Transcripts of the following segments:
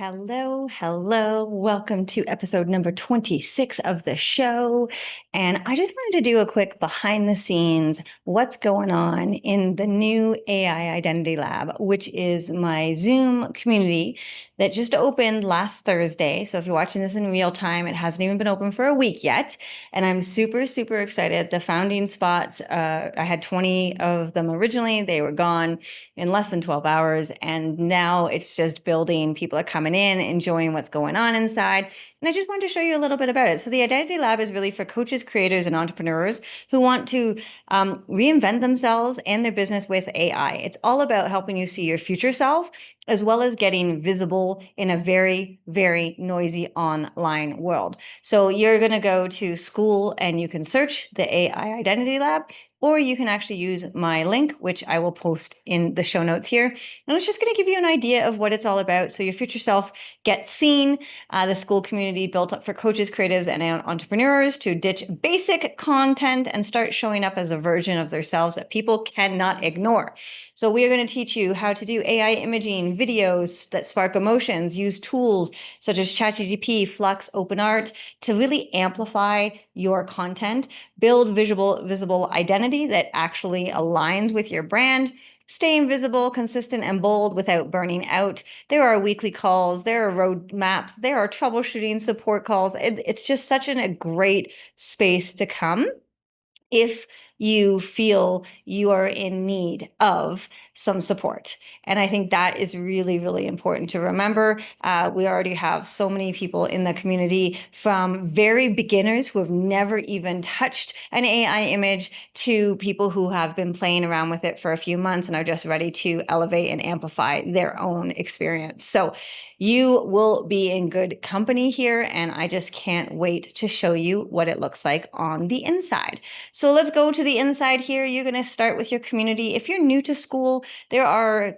Hello. Welcome to episode number 26 of the show. And I just wanted to do a quick behind the scenes, what's going on in the new AI Identity Lab, which is my Zoom community that just opened last Thursday. So if you're watching this in real time, it hasn't even been open for a week yet. And I'm super excited. The founding spots, I had 20 of them originally. They were gone in less than 12 hours. And now it's just building. People are coming in, enjoying what's going on inside. And I just wanted to show you a little bit about it. So the Identity Lab is really for coaches, creators, and entrepreneurs who want to reinvent themselves and their business with AI. It's all about helping you see your future self, as well as getting visible in a very noisy online world. So you're going to go to Skool and you can search the AI Identity Lab, or you can actually use my link, which I will post in the show notes here. And it's just going to give you an idea of what it's all about, so your future self gets seen. The Skool community built up for coaches, creatives, and entrepreneurs to ditch basic content and start showing up as a version of themselves that people cannot ignore. So we are going to teach you how to do AI imaging, videos that spark emotions, use tools such as ChatGPT, Flux, OpenArt to really amplify your content, build visible identity that actually aligns with your brand, staying visible, consistent, and bold without burning out. There are weekly calls, there are roadmaps, there are troubleshooting support calls. It's just such a great space to come if you feel you are in need of some support. And I think that is really important to remember. We already have so many people in the community, from very beginners who have never even touched an AI image to people who have been playing around with it for a few months and are just ready to elevate and amplify their own experience. So you will be in good company here, and I just can't wait to show you what it looks like on the inside. So let's go to the inside here. You're going to start with your community. If you're new to Skool, there are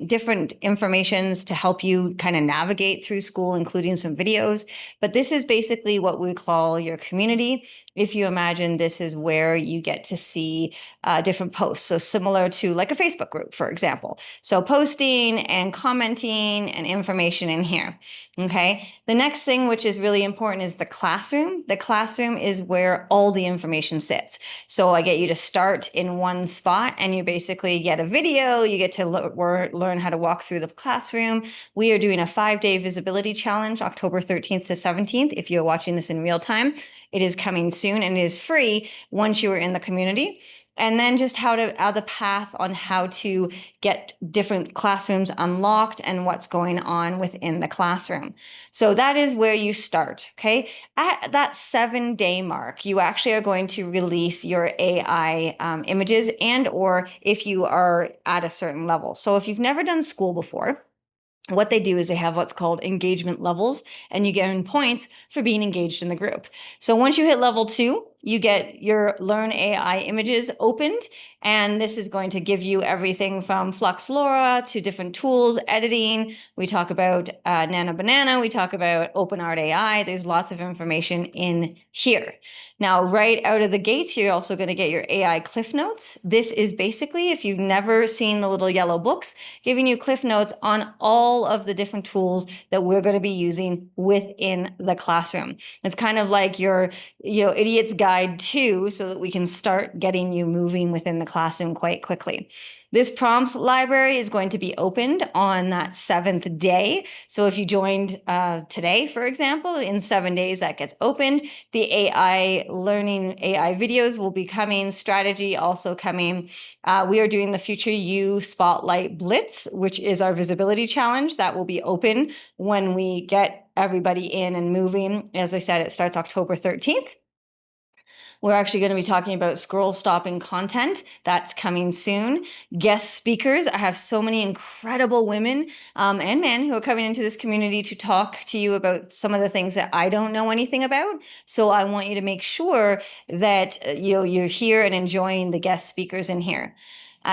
different informations to help you kind of navigate through Skool, including some videos. But this is basically what we call your community. If you imagine, this is where you get to see different posts. So similar to like a Facebook group, for example. So posting and commenting and information in here. Okay. The next thing, which is really important, is the classroom. The classroom is where all the information sits. So I get you to start in one spot, and you basically get a video. You get to learn how to walk through the classroom. We are doing a 5-day visibility challenge, October 13th to 17th. If you're watching this in real time, it is coming soon, and it is free once you are in the community. And then just the path on how to get different classrooms unlocked and what's going on within the classroom. So that is where you start, okay? At that 7-day mark, you actually are going to release your AI images, and or if you are at a certain level. So if you've never done Skool before, what they do is they have what's called engagement levels, and you get points for being engaged in the group. So once you hit level 2, you get your Learn AI images opened, and this is going to give you everything from Flux LoRA to different tools, editing. We talk about Nano Banana. We talk about OpenArt AI. There's lots of information in here. Now, right out of the gates, you're also going to get your AI Cliff Notes. This is basically, if you've never seen the little yellow books, giving you Cliff Notes on all of the different tools that we're going to be using within the classroom. It's kind of like your, idiot's guide too, so that we can start getting you moving within the classroom quite quickly. This prompts library is going to be opened on that 7th day. So if you joined today, for example, in 7 days that gets opened. The AI learning AI videos will be coming, strategy also coming. We are doing the Future You Spotlight Blitz, which is our visibility challenge that will be open when we get everybody in and moving. As I said, it starts October 13th. We're actually going to be talking about scroll stopping content. That's coming soon. Guest speakers. I have so many incredible women and men who are coming into this community to talk to you about some of the things that I don't know anything about. So I want you to make sure that you're here and enjoying the guest speakers in here.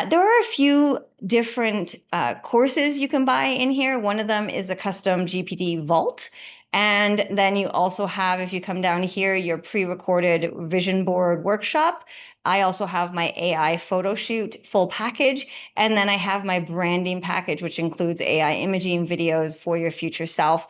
There are a few different courses you can buy in here. One of them is a custom GPT vault. And then you also have, if you come down here, your pre-recorded vision board workshop. I also have my AI photo shoot full package. And then I have my branding package, which includes AI imaging videos for your future self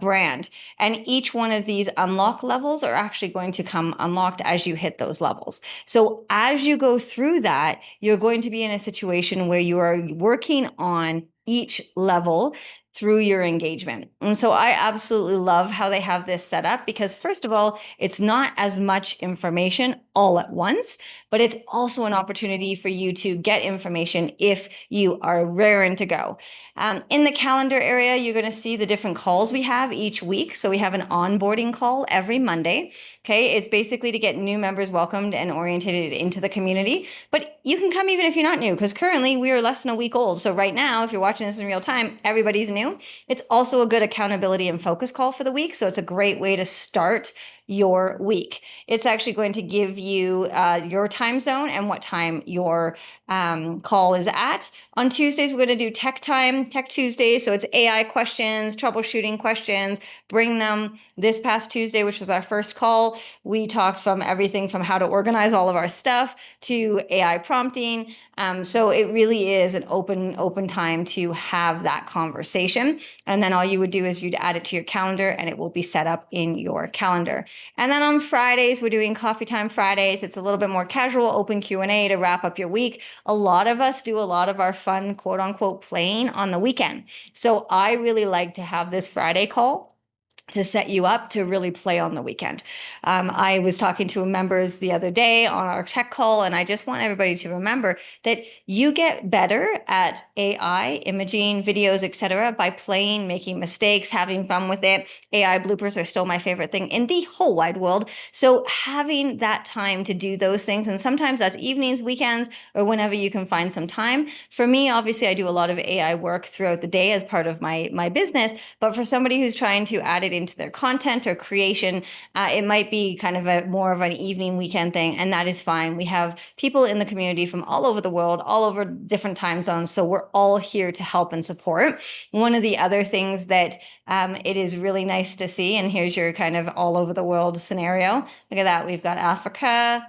brand. And each one of these unlock levels are actually going to come unlocked as you hit those levels. So as you go through that, you're going to be in a situation where you are working on each level through your engagement. And so I absolutely love how they have this set up because, first of all, it's not as much information all at once, but it's also an opportunity for you to get information if you are raring to go. In the calendar area, you're going to see the different calls we have each week. So we have an onboarding call every Monday. Okay, it's basically to get new members welcomed and oriented into the community. But you can come even if you're not new, because currently we are less than a week old. So right now, if you're watching this in real time, everybody's new. It's also a good accountability and focus call for the week. So it's a great way to start your week. It's actually going to give you your time zone and what time your call is at. On Tuesdays, we're going to do Tech Time, Tech Tuesday. So it's AI questions, troubleshooting questions. Bring them. This past Tuesday, which was our first call, we talked from everything from how to organize all of our stuff to AI prompting. So it really is an open time to have that conversation. And then all you would do is you'd add it to your calendar and it will be set up in your calendar. And then on Fridays, we're doing Coffee Time Fridays. It's a little bit more casual, open Q&A to wrap up your week. A lot of us do a lot of our fun, quote unquote, playing on the weekend. So I really like to have this Friday call to set you up to really play on the weekend. I was talking to members the other day on our tech call, and I just want everybody to remember that you get better at AI, imaging, videos, etc. by playing, making mistakes, having fun with it. AI bloopers are still my favorite thing in the whole wide world. So having that time to do those things, and sometimes that's evenings, weekends, or whenever you can find some time. For me, obviously, I do a lot of AI work throughout the day as part of my business, but for somebody who's trying to add it into their content or creation, it might be kind of more of an evening weekend thing, and that is fine. We have people in the community from all over the world, all over different time zones, so we're all here to help and support. One of the other things that it is really nice to see, and here's your kind of all over the world scenario. Look at that. We've got Africa.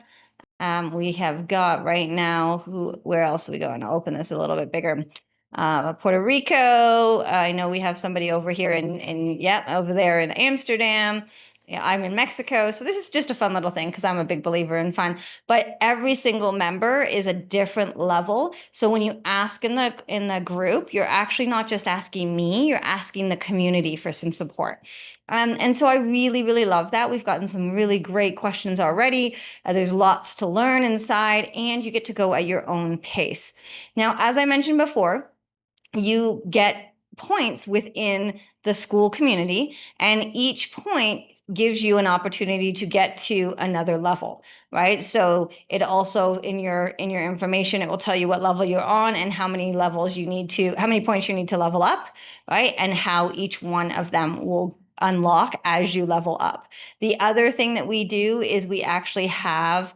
We have got right now, where else are we going? I'll open this a little bit bigger. Puerto Rico. I know we have somebody over here over there in Amsterdam. Yeah, I'm in Mexico. So this is just a fun little thing because I'm a big believer in fun. But every single member is a different level. So when you ask in the group, you're actually not just asking me, you're asking the community for some support. And so I really, really love that. We've gotten some really great questions already. There's lots to learn inside, and you get to go at your own pace. Now, as I mentioned before, you get points within the Skool community, and each point gives you an opportunity to get to another level, right? So it also in your information, it will tell you what level you're on and how many points you need to level up, right? And how each one of them will unlock as you level up. The other thing that we do is we actually have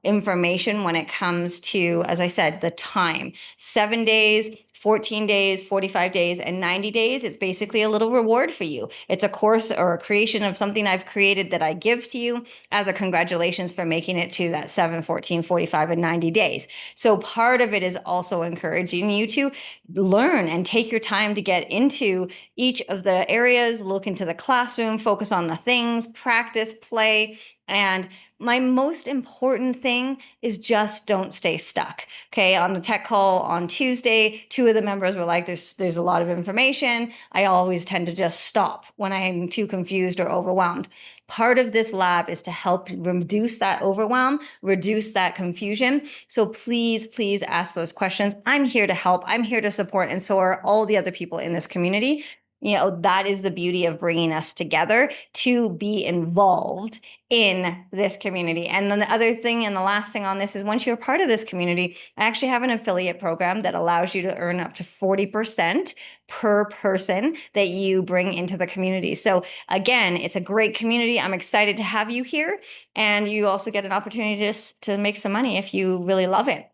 information when it comes to, as I said, the time. 7 days, 14 days, 45 days, and 90 days. It's basically a little reward for you. It's a course or a creation of something I've created that I give to you as a congratulations for making it to that 7, 14, 45, and 90 days. So part of it is also encouraging you to learn and take your time to get into each of the areas, look into the classroom, focus on the things, practice, play, and my most important thing is just don't stay stuck. Okay, on the tech call on Tuesday, 2 of the members were like, there's a lot of information. I always tend to just stop when I'm too confused or overwhelmed. Part of this lab is to help reduce that overwhelm, reduce that confusion. So please, please ask those questions. I'm here to help. I'm here to support. And so are all the other people in this community. You know, that is the beauty of bringing us together to be involved in this community. And then the other thing and the last thing on this is once you're part of this community, I actually have an affiliate program that allows you to earn up to 40% per person that you bring into the community. So again, it's a great community. I'm excited to have you here. And you also get an opportunity to make some money if you really love it.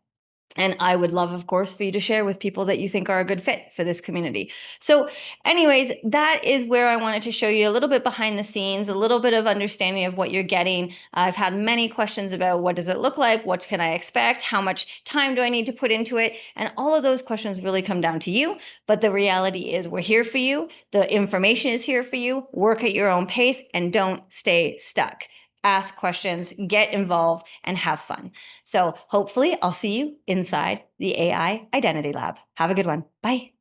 And I would love, of course, for you to share with people that you think are a good fit for this community. So anyways, that is where I wanted to show you a little bit behind the scenes, a little bit of understanding of what you're getting. I've had many questions about what does it look like? What can I expect? How much time do I need to put into it? And all of those questions really come down to you. But the reality is we're here for you. The information is here for you. Work at your own pace and don't stay stuck. Ask questions, get involved, and have fun. So hopefully I'll see you inside the AI Identity Lab. Have a good one. Bye.